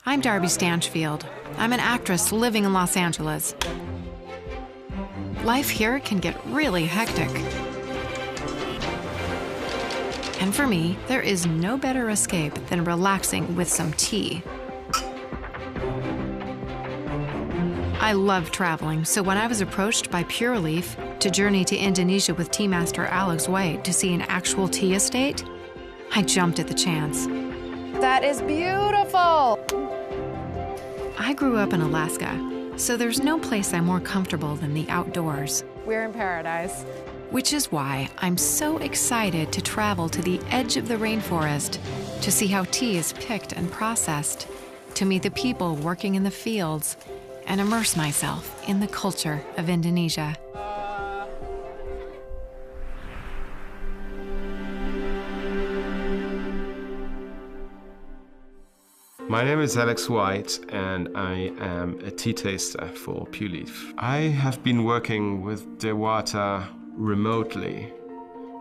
I'm Darby Stanchfield. I'm an actress living in Los Angeles. Life here can get really hectic. And for me, there is no better escape than relaxing with some tea. I love traveling, so when I was approached by Pure Leaf to journey to Indonesia with tea master Alex White to see an actual tea estate, I jumped at the chance. That is beautiful! I grew up in Alaska, so there's no place I'm more comfortable than the outdoors. We're in paradise. Which is why I'm so excited to travel to the edge of the rainforest to see how tea is picked and processed, to meet the people working in the fields, and immerse myself in the culture of Indonesia. My name is Alex White, and I am a tea taster for Pure Leaf. I have been working with Dewata remotely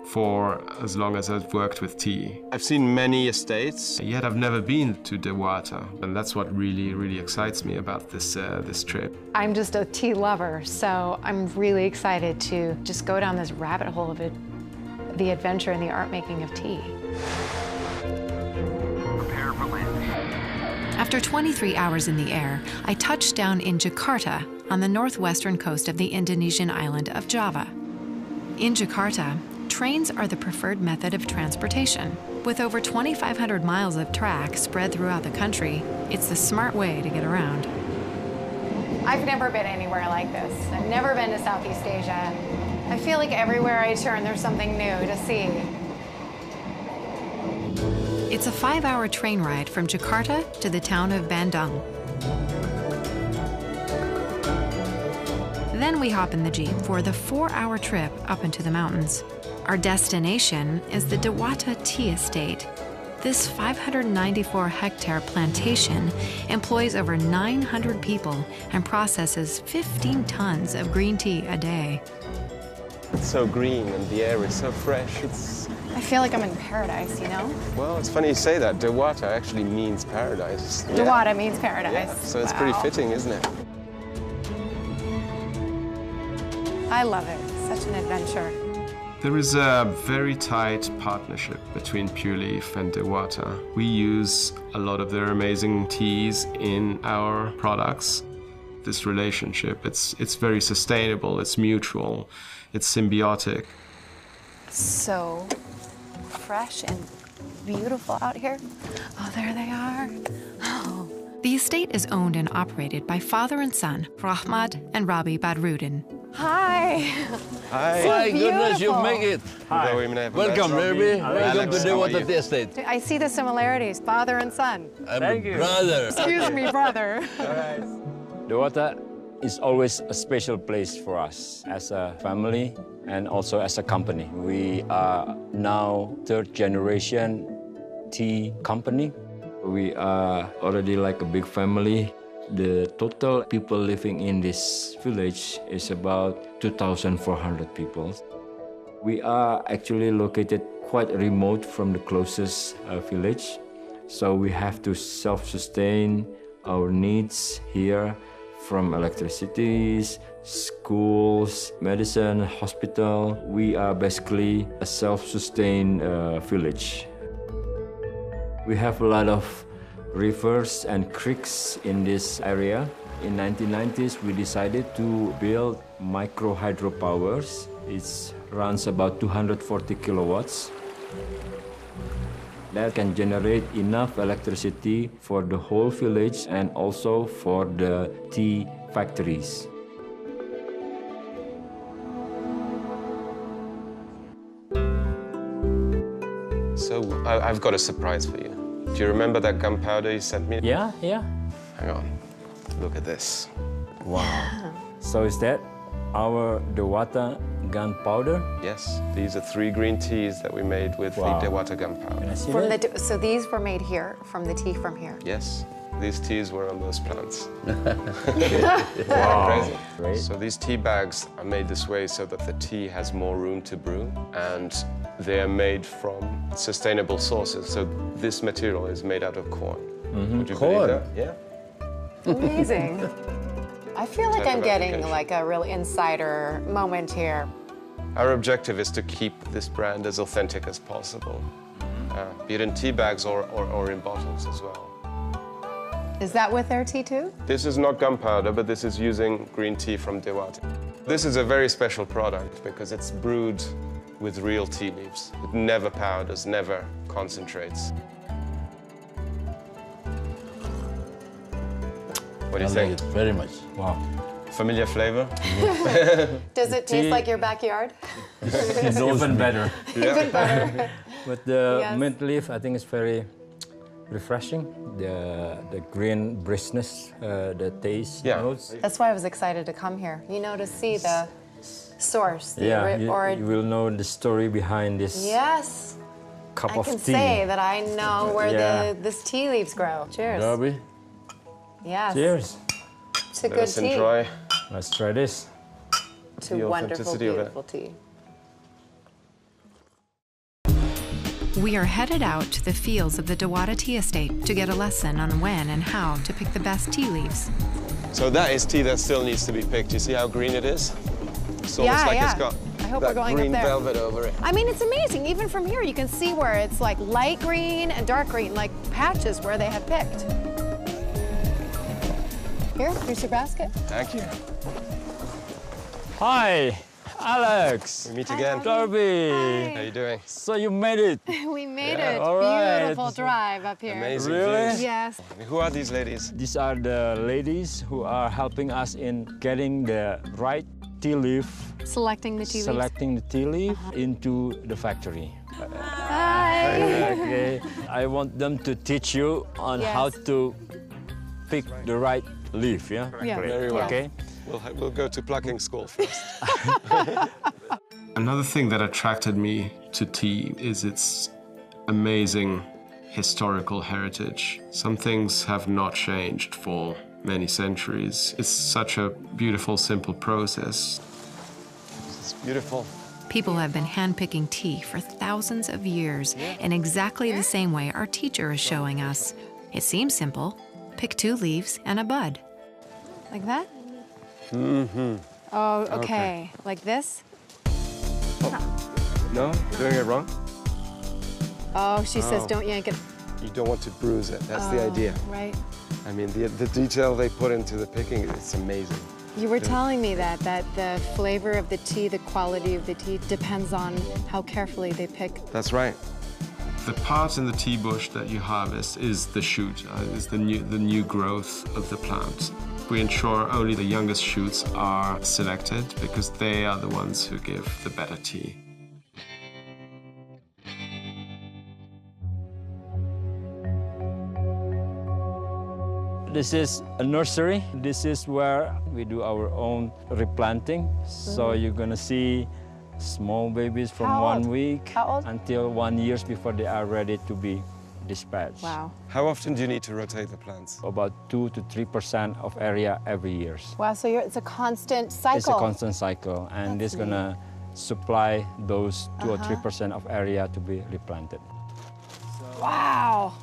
for as long as I've worked with tea. I've seen many estates, yet I've never been to Dewata, and that's what really excites me about this trip. I'm just a tea lover, so I'm really excited to just go down this rabbit hole of it, the adventure and the art making of tea. After 23 hours in the air, I touched down in Jakarta on the northwestern coast of the Indonesian island of Java. In Jakarta, trains are the preferred method of transportation. With over 2,500 miles of track spread throughout the country, it's the smart way to get around. I've never been anywhere like this. I've never been to Southeast Asia. I feel like everywhere I turn, there's something new to see. It's a 5-hour train ride from Jakarta to the town of Bandung. Then we hop in the Jeep for the 4-hour trip up into the mountains. Our destination is the Dewata Tea Estate. This 594-hectare plantation employs over 900 people and processes 15 tons of green tea a day. It's so green and the air is so fresh. I feel like I'm in paradise, you know? Well, it's funny you say that. Dewata actually means paradise. Dewata means paradise. Yeah, so it's pretty fitting, isn't it? I love it. Such an adventure. There is a very tight partnership between Pure Leaf and Dewata. We use a lot of their amazing teas in our products. This relationship, it's very sustainable, it's mutual, it's symbiotic. So fresh and beautiful out here. Oh, there they are. Oh. The estate is owned and operated by father and son, Rahmat and Rabi Badruddin. Hi. Hi. So My goodness, you beautiful. make it. Hi. Welcome, Rabi. Welcome to Dewata Tea Estate. I see the similarities, father and son. I'm a brother. Excuse me, brother. Dewata is always a special place for us as a family and also as a company. We are now third generation tea company. We are already like a big family. The total people living in this village is about 2,400 people. We are actually located quite remote from the closest village, so we have to self-sustain our needs here from electricity, schools, medicine, hospital. We are basically a self-sustained village. We have a lot of rivers and creeks in this area. In 1990s, we decided to build micro hydropowers. It runs about 240 kilowatts. That can generate enough electricity for the whole village and also for the tea factories. So I've got a surprise for you. Do you remember that gunpowder you sent me? Yeah. Hang on. Look at this. Wow. So is that our Dewata gunpowder? Yes, these are 3 green teas that we made with the Dewata gunpowder. Can I see From that? so these were made here, from the tea from here. Yes, these teas were on those plants. Wow. Crazy. Great. So these tea bags are made this way so that the tea has more room to brew, and they are made from sustainable sources. So this material is made out of corn. Would you Corn. believe that? Yeah. Amazing. I feel like Type I'm of getting application. like a real insider moment here. Our objective is to keep this brand as authentic as possible, be it in tea bags or in bottles as well. Is that with their tea too? This is not gunpowder, but this is using green tea from Dewata. This is a very special product because it's brewed with real tea leaves. It never powders, never concentrates. What do you I think? like it very much. Wow. Familiar flavor? Does it taste like your backyard? It's even better. Even better. With the Yes. mint leaf, I think it's very refreshing. The green briskness, the taste Yeah. notes. That's why I was excited to come here. You know, to see the source, the Yeah, you or will know the story behind this yes. cup I of can tea. say that I know where Yeah. this tea leaves grow. Cheers. Darby, Yes. Cheers. To Let good us tea. enjoy. Let's try this. To the wonderful, authenticity of it. beautiful tea. We are headed out to the fields of the Dewata Tea Estate to get a lesson on when and how to pick the best tea leaves. So that is tea that still needs to be picked. You see how green it is? It's almost Yeah, like yeah. it's got I hope that we're going up green there. velvet over it. I mean, it's amazing. Even from here, you can see where it's like light green and dark green, like patches where they have picked. Here, here's your basket. Thank you. Hi, Alex. We meet again. Darby. How you doing? So you made it. We made Yeah. it. All right. Beautiful drive up here. Amazing Really? views. Yes. Who are these ladies? These are the ladies who are helping us in getting the right tea leaf, Selecting the tea leaves. selecting the tea leaf into the factory. Hi. Okay. I want them to teach you on Yes. how to pick the right leaf, yeah? Yeah. Very well. Okay. We'll go to plucking school first. Another thing that attracted me to tea is its amazing historical heritage. Some things have not changed for many centuries. It's such a beautiful, simple process. It's beautiful. People have been handpicking tea for thousands of years in exactly the same way our teacher is showing us. It seems simple. Pick 2 leaves and a bud. Like that? Mm-hmm. Oh, okay. Like this? No? Doing it wrong? Oh, she says don't yank it. You don't want to bruise it. That's the idea. Right. I mean, the detail they put into the picking, it's amazing. You were telling me that the flavor of the tea, the quality of the tea depends on how carefully they pick. That's right. The part in the tea bush that you harvest is the shoot, is the new growth of the plant. We ensure only the youngest shoots are selected because they are the ones who give the better tea. This is a nursery. This is where we do our own replanting. So you're gonna see small babies from How 1 old? week How old? until 1 year before they are ready to be dispatched. Wow. How often do you need to rotate the plants? About 2 to 3% of area every year. Wow, so it's a constant cycle. It's a constant cycle, and That's it's gonna supply those 2 or 3% of area to be replanted. Wow.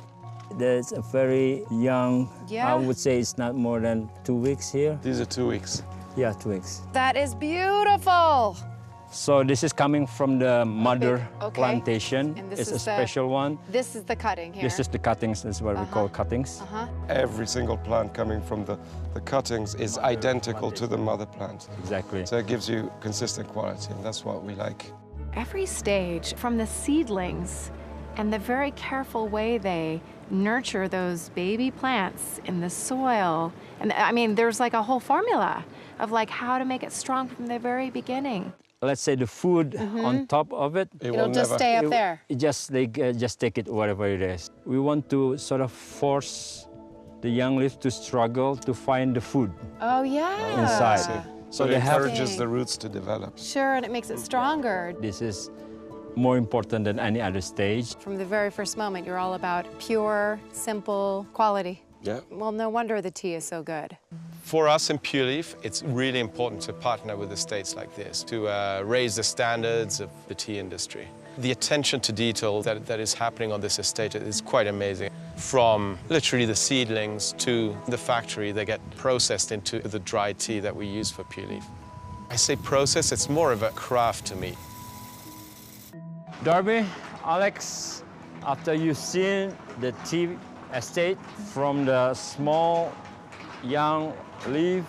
There's a very young, Yeah. I would say it's not more than 2 weeks here. These are 2 weeks. Yeah, 2 weeks. That is beautiful. So this is coming from the mother Okay. plantation. And this It's a is the- special one. This is the cutting here. This is the cuttings. This is what we call cuttings. Every single plant coming from the cuttings is identical to the mother plant. Exactly. So it gives you consistent quality, and that's what we like. Every stage, from the seedlings and the very careful way they nurture those baby plants in the soil. And I mean, there's like a whole formula of like how to make it strong from the very beginning. Let's say the food on top of it. It It'll will just never. stay up there. Just take it wherever it is. We want to sort of force the young leaf to struggle to find the food Oh, yeah. inside. So So it they have. encourages the roots to develop. Sure, and it makes it stronger. This is more important than any other stage. From the very first moment, you're all about pure, simple quality. Yeah. Well, no wonder the tea is so good. For us in Pure Leaf, it's really important to partner with estates like this to raise the standards of the tea industry. The attention to detail that is happening on this estate is quite amazing. From literally the seedlings to the factory, they get processed into the dried tea that we use for Pure Leaf. I say process, it's more of a craft to me. Darby, Alex, after you've seen the tea estate from the small young leaf,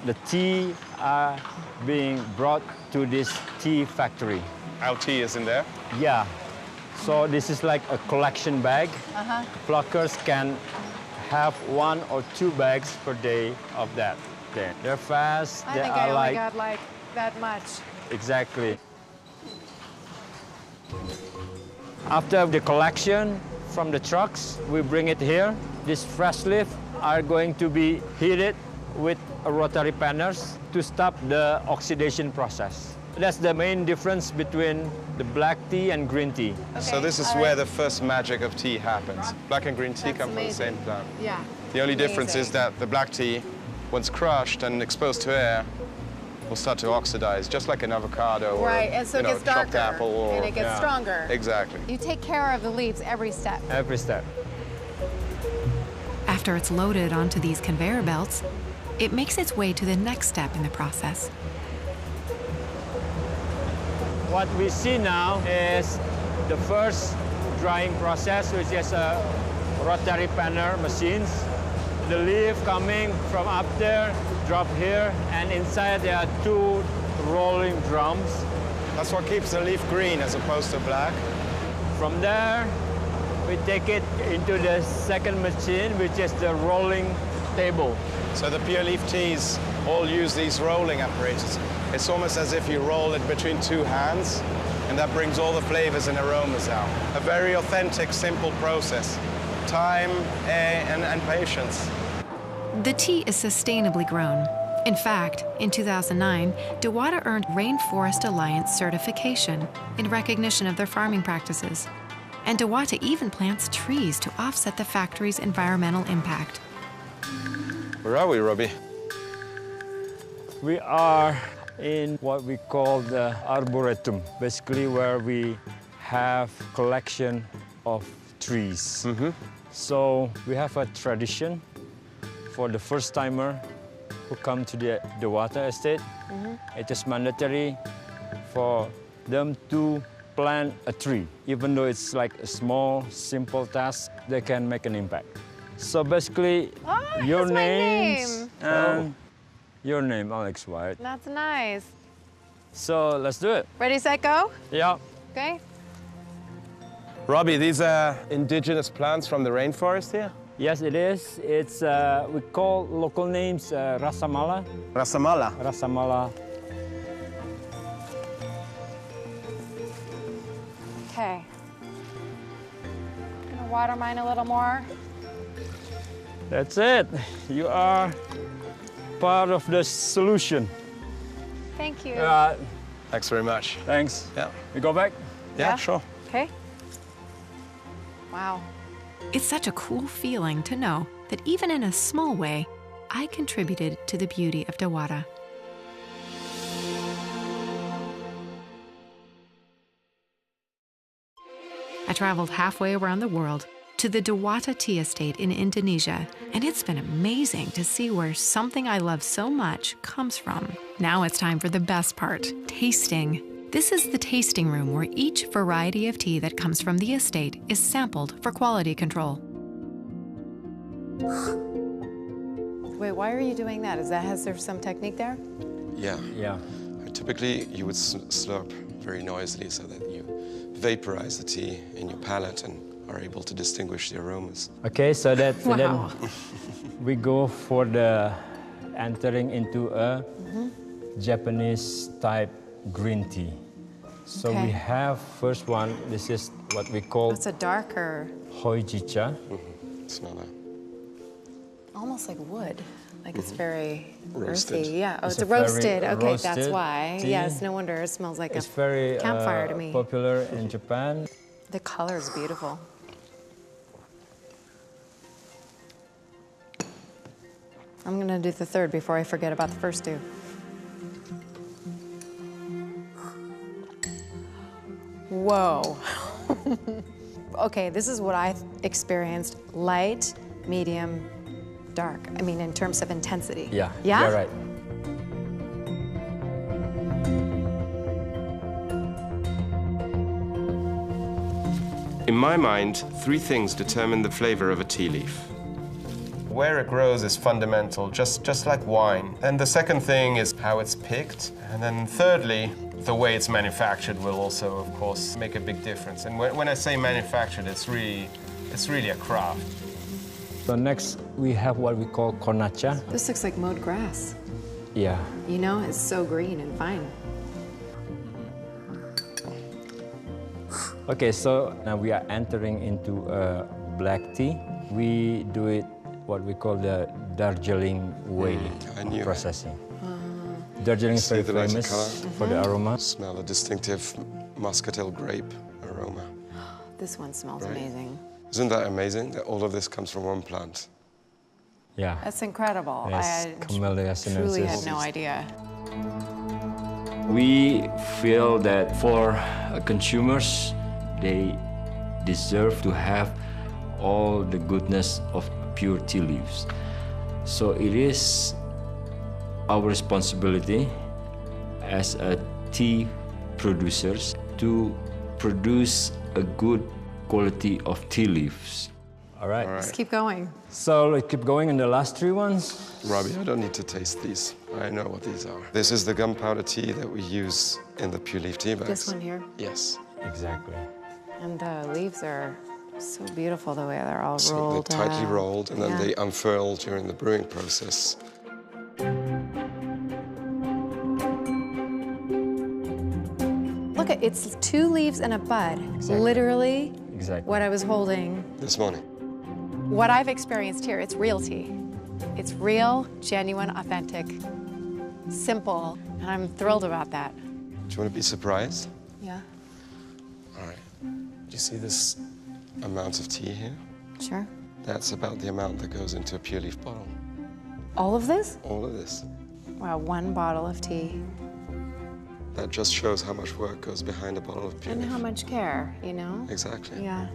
the tea are being brought to this tea factory. Our tea is in there? Yeah. So this is like a collection bag. Pluckers can have 1 or 2 bags per day of that. They're fast. I they think are I only like got like that much. exactly. After the collection from the trucks, we bring it here. These fresh leaves are going to be heated with rotary panners to stop the oxidation process. That's the main difference between the black tea and green tea. So this is where the first magic of tea happens. Black and green tea That's come amazing. from the same plant. Yeah. The only difference is Amazing. that the black tea, once crushed and exposed to air, will start to oxidize, just like an avocado or Right, and so it gets chopped darker, apple. Or, and it gets stronger. Exactly. You take care of the leaves every step. Every step. After it's loaded onto these conveyor belts, it makes its way to the next step in the process. What we see now is the first drying process, which is a rotary panner machines. The leaf coming from up there, drop here, and inside there are 2 rolling drums. That's what keeps the leaf green as opposed to black. From there, we take it into the second machine, which is the rolling table. So the Pure Leaf teas all use these rolling apparatus. It's almost as if you roll it between 2 hands, and that brings all the flavors and aromas out. A very authentic, simple process. Time, air, and patience. The tea is sustainably grown. In fact, in 2009, Dewata earned Rainforest Alliance certification in recognition of their farming practices. And Dewata even plants trees to offset the factory's environmental impact. Where are we, Robbie? We are in what we call the arboretum, basically where we have collection of trees. So we have a tradition for the first timer who come to the Dewata estate. It is mandatory for them to plant a tree. Even though it's like a small, simple task, they can make an impact. So basically, your that's my names name. and your name, Alex White. That's nice. So let's do it. Ready, set, go? Yeah. Okay. Robbie, these are indigenous plants from the rainforest here? Yes, it is. It's we call local names Rasamala. Rasamala. Rasamala. Okay. Gonna water mine a little more. That's it. You are part of the solution. Thank you. Thanks very much. Thanks. Yeah. We go back? Yeah, sure. Okay. Wow. It's such a cool feeling to know that even in a small way, I contributed to the beauty of Dewata. I traveled halfway around the world to the Dewata Tea Estate in Indonesia, and it's been amazing to see where something I love so much comes from. Now it's time for the best part, tasting. This is the tasting room where each variety of tea that comes from the estate is sampled for quality control. Wait, why are you doing that? Has there some technique there? Yeah. Yeah. Typically, you would slurp very noisily so that you vaporize the tea in your palate and are able to distinguish the aromas. Okay, so that Wow. then we go for the entering into a Japanese type green tea. So we Okay. have first one, this is what we call It's a darker, hojicha. It's not a almost like wood. Like it's very Roasted. earthy. Yeah. Oh, It's it's a very roasted. Okay, that's roasted why. tea. Yes, no wonder it smells like It's a very campfire to me. popular in Japan. The color is beautiful. I'm gonna do the third before I forget about the first two. Whoa. okay, this is what I experienced: light, medium, dark. I mean, in terms of intensity. Yeah, Yeah? you're right. In my mind, three things determine the flavor of a tea leaf. Where it grows is fundamental, just like wine. And the second thing is how it's picked. And then thirdly, the way it's manufactured will also, of course, make a big difference. And when I say manufactured, it's really a craft. So next, we have what we call cornacha. This looks like mowed grass. Yeah. You know, it's so green and fine. Okay, so now we are entering into black tea. We do it what we call the Darjeeling way I knew it. processing. Darjeeling is very See the nice famous colour? for the aroma. Smell a distinctive muscatel grape aroma. This one smells Right. amazing. Isn't that amazing that all of this comes from one plant? Yeah. That's incredible. Yes, Camellia truly had sinensis. no idea. We feel that for consumers, they deserve to have all the goodness of pure tea leaves. So it is our responsibility as a tea producers to produce a good quality of tea leaves. All right. Let's keep going. So let's keep going in the last three ones. Robbie, I don't need to taste these. I know what these are. This is the gunpowder tea that we use in the pure leaf tea bags. This one here. Yes. Exactly. And the leaves are so beautiful the way they're all So rolled. they're tightly out. rolled, and then Yeah. they unfurl during the brewing process. Look, it's 2 leaves and a bud. Exactly. Literally Exactly. what I was holding. This morning. What I've experienced here, it's real tea. It's real, genuine, authentic, simple, and I'm thrilled about that. Do you want to be surprised? Yeah, All right. Do you see this amount of tea here? sure. That's about the amount that goes into a pure leaf bottle. All of this? All of this. Wow, 1 bottle of tea. That just shows how much work goes behind a bottle of pure And leaf. how much care, you know? Exactly. Yeah.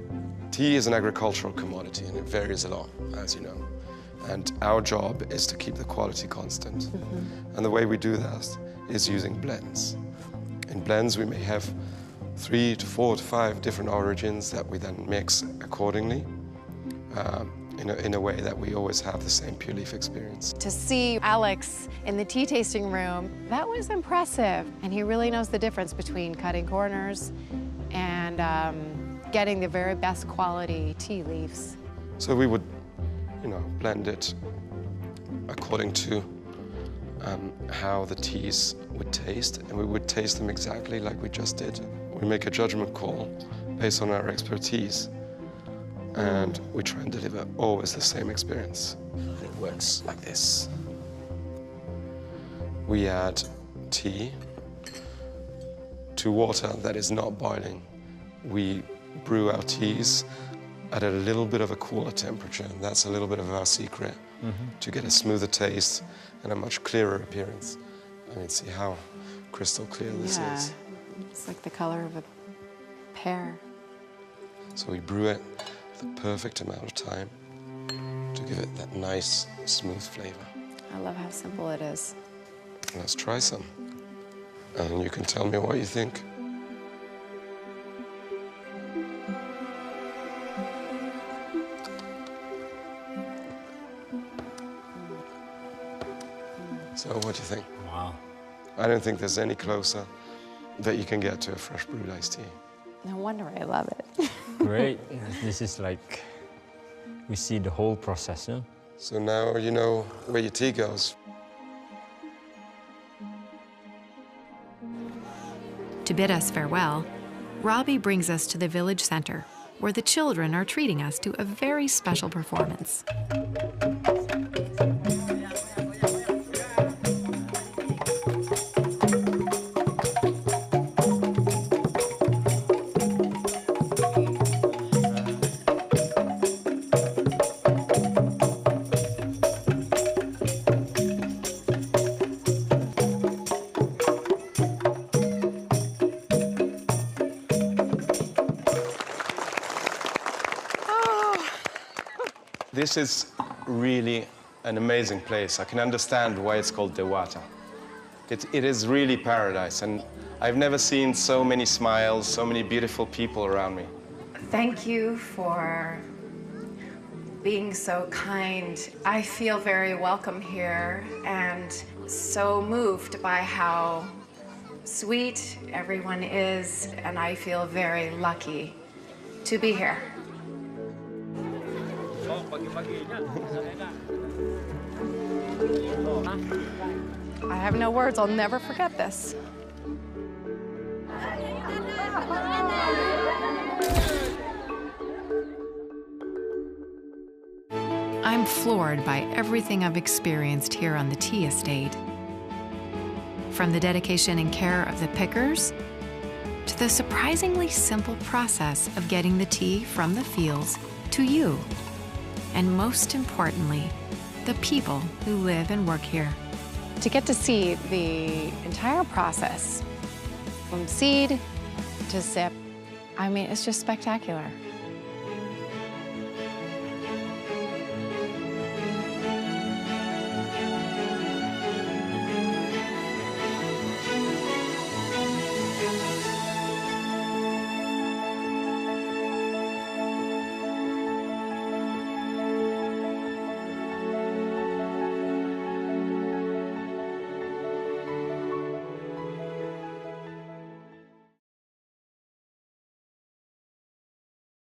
Tea is an agricultural commodity, and it varies a lot, as you know. And our job is to keep the quality constant. And the way we do that is using blends. In blends, we may have 3 to 4 to 5 different origins that we then mix accordingly in a way that we always have the same pure leaf experience. To see Alex in the tea tasting room, that was impressive. And he really knows the difference between cutting corners and getting the very best quality tea leaves. So we would, blend it according to how the teas would taste, and we would taste them exactly like we just did. We make a judgment call based on our expertise, and we try and deliver always the same experience. It works like this. We add tea to water that is not boiling. We brew our teas at a little bit of a cooler temperature, and that's a little bit of our secret to get a smoother taste and a much clearer appearance. I mean, see how crystal clear this is. It's like the color of a pear. So we brew it the perfect amount of time to give it that nice, smooth flavor. I love how simple it is. Let's try some. And you can tell me what you think. So what do you think? Wow. I don't think there's any closer that you can get to a fresh brewed iced tea. No wonder I love it. Great. This is like, we see the whole process, huh? So now you know where your tea goes. To bid us farewell, Robbie brings us to the village center, where the children are treating us to a very special performance. This is really an amazing place. I can understand why it's called Dewata. It is really paradise, and I've never seen so many smiles, so many beautiful people around me. Thank you for being so kind. I feel very welcome here and so moved by how sweet everyone is, and I feel very lucky to be here. I have no words. I'll never forget this. I'm floored by everything I've experienced here on the tea estate. From the dedication and care of the pickers to the surprisingly simple process of getting the tea from the fields to you. And most importantly, the people who live and work here. To get to see the entire process, from seed to sip, I mean, it's just spectacular.